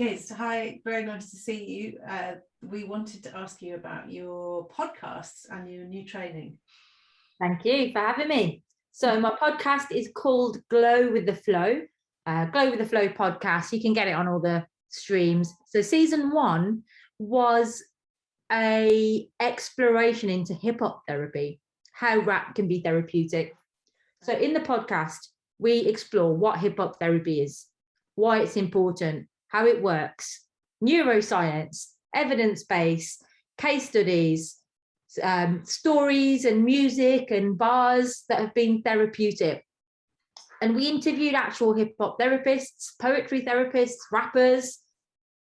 Kiz, hi, very nice to see you. We wanted to ask you about your podcasts and your new training. Thank you for having me. So my podcast is called Glow with the Flow, Glow with the Flow podcast. You can get it on all the streams. So season 1 was a exploration into hip hop therapy, how rap can be therapeutic. So in the podcast, we explore what hip hop therapy is, why it's important, how it works, neuroscience, evidence-based, case studies, stories and music and bars that have been therapeutic. And we interviewed actual hip hop therapists, poetry therapists, rappers.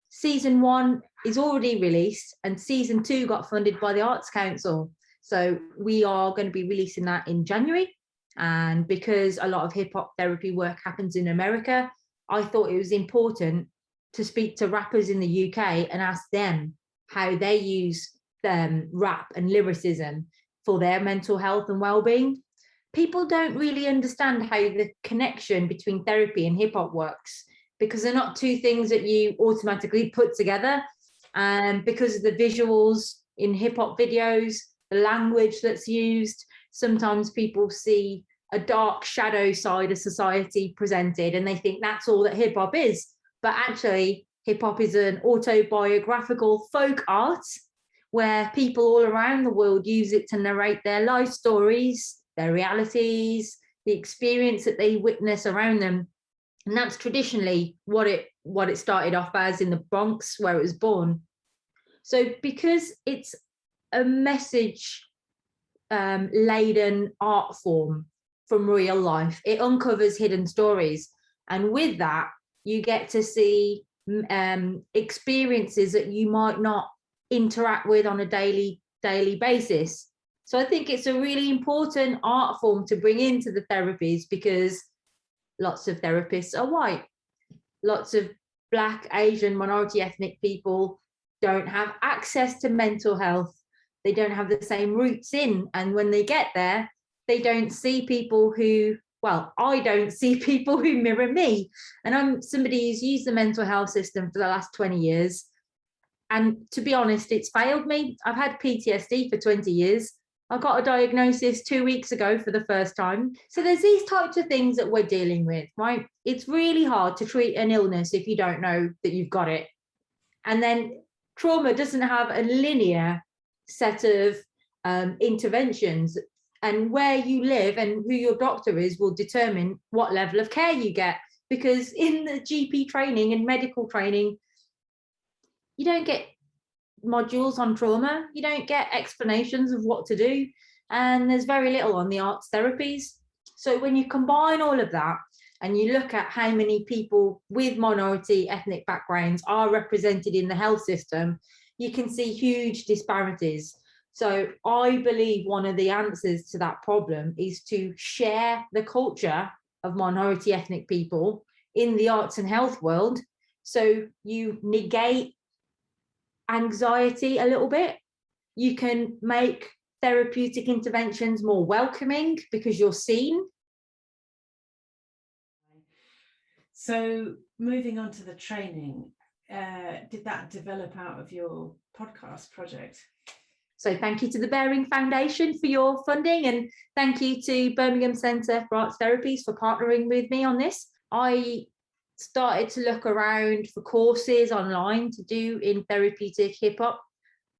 Season 1 is already released and season 2 got funded by the Arts Council. So we are going to be releasing that in January. And because a lot of hip hop therapy work happens in America, I thought it was important to speak to rappers in the UK and ask them how they use rap and lyricism for their mental health and well-being. People don't really understand how the connection between therapy and hip hop works because they're not two things that you automatically put together. And because of the visuals in hip hop videos, the language that's used, sometimes people see a dark shadow side of society presented and they think that's all that hip hop is. But actually, hip hop is an autobiographical folk art where people all around the world use it to narrate their life stories, their realities, the experience that they witness around them. And that's traditionally what it started off as in the Bronx, where it was born. So because it's a message laden art form from real life, it uncovers hidden stories. And with that, you get to see experiences that you might not interact with on a daily basis. So I think it's a really important art form to bring into the therapies because lots of therapists are white. Lots of Black, Asian, minority ethnic people don't have access to mental health. They don't have the same roots in. And when they get there, they don't see people who, well, I don't see people who mirror me. And I'm somebody who's used the mental health system for the last 20 years. And to be honest, it's failed me. I've had PTSD for 20 years. I got a diagnosis 2 weeks ago for the first time. So there's these types of things that we're dealing with, right? It's really hard to treat an illness if you don't know that you've got it. And then trauma doesn't have a linear set of interventions. And where you live and who your doctor is will determine what level of care you get. Because in the GP training and medical training, you don't get modules on trauma, you don't get explanations of what to do, and there's very little on the arts therapies. So when you combine all of that and you look at how many people with minority ethnic backgrounds are represented in the health system, you can see huge disparities. So I believe one of the answers to that problem is to share the culture of minority ethnic people in the arts and health world. So you negate anxiety a little bit. You can make therapeutic interventions more welcoming because you're seen. So moving on to the training, did that develop out of your podcast project? So thank you to the Bearing Foundation for your funding, and thank you to Birmingham Centre for Arts Therapies for partnering with me on this. I started to look around for courses online to do in therapeutic hip hop.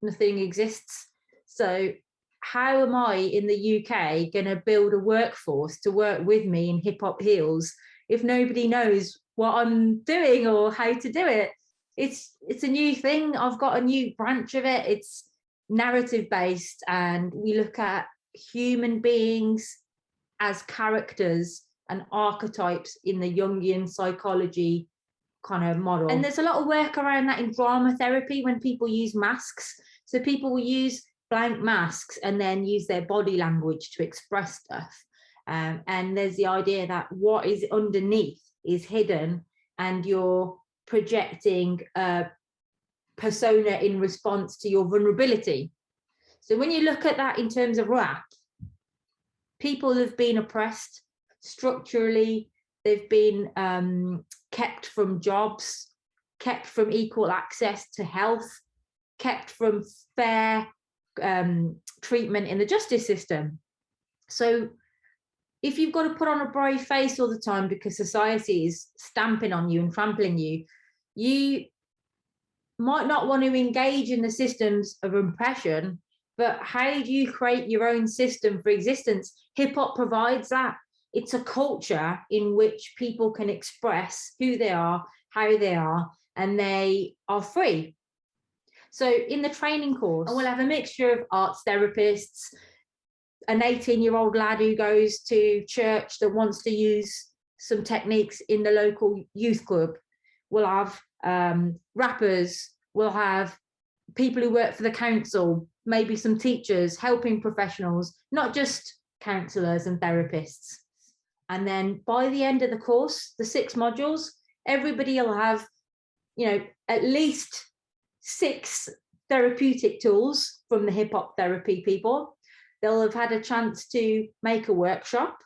Nothing exists. So how am I in the UK going to build a workforce to work with me in hip hop heals if nobody knows what I'm doing or how to do it? It's a new thing. I've got a new branch of it. It's narrative based, and we look at human beings as characters and archetypes in the Jungian psychology kind of model. And there's a lot of work around that in drama therapy when people use masks. So people will use blank masks and then use their body language to express stuff. And there's the idea that what is underneath is hidden and you're projecting a persona in response to your vulnerability. So when you look at that in terms of rap, people have been oppressed structurally, they've been kept from jobs, kept from equal access to health, kept from fair treatment in the justice system. So if you've got to put on a brave face all the time because society is stamping on you and trampling you, you might not want to engage in the systems of oppression, but how do you create your own system for existence? Hip hop provides that. It's a culture in which people can express who they are, how they are, and they are free. So in the training course, we'll have a mixture of arts therapists, an 18-year-old lad who goes to church that wants to use some techniques in the local youth club. We'll have rappers, we'll have people who work for the council, maybe some teachers, helping professionals, not just counsellors and therapists. And then by the end of the course, the 6 modules, everybody will have, at least 6 therapeutic tools from the hip hop therapy people. They'll have had a chance to make a workshop.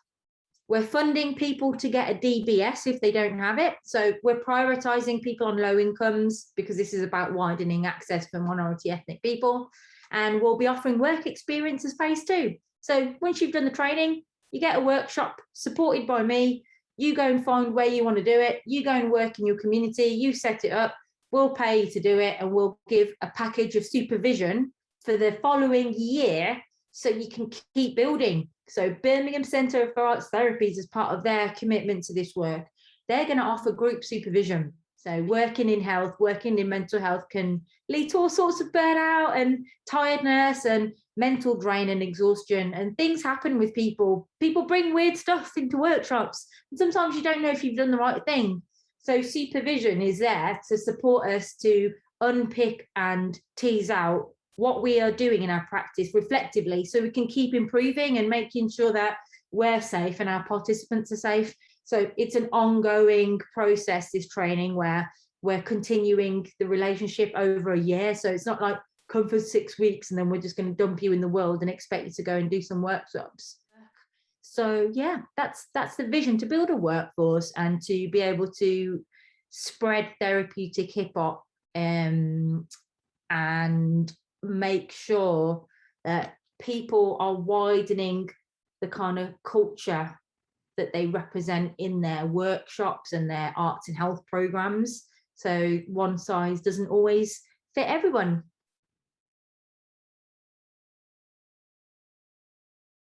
We're funding people to get a DBS if they don't have it. So we're prioritising people on low incomes because this is about widening access for minority ethnic people. And we'll be offering work experience as phase 2. So once you've done the training, you get a workshop supported by me. You go and find where you want to do it. You go and work in your community. You set it up. We'll pay you to do it. And we'll give a package of supervision for the following year so you can keep building. So Birmingham Centre for Arts Therapies, as part of their commitment to this work, they're going to offer group supervision. So working in health, working in mental health can lead to all sorts of burnout and tiredness and mental drain and exhaustion, and things happen with people. People bring weird stuff into workshops, and sometimes you don't know if you've done the right thing. So supervision is there to support us to unpick and tease out what we are doing in our practice reflectively, so we can keep improving and making sure that we're safe and our participants are safe. So it's an ongoing process, this training, where we're continuing the relationship over a year. So it's not like come for 6 weeks and then we're just going to dump you in the world and expect you to go and do some workshops. So yeah, that's the vision, to build a workforce and to be able to spread therapeutic hip hop and make sure that people are widening the kind of culture that they represent in their workshops and their arts and health programs. So one size doesn't always fit everyone.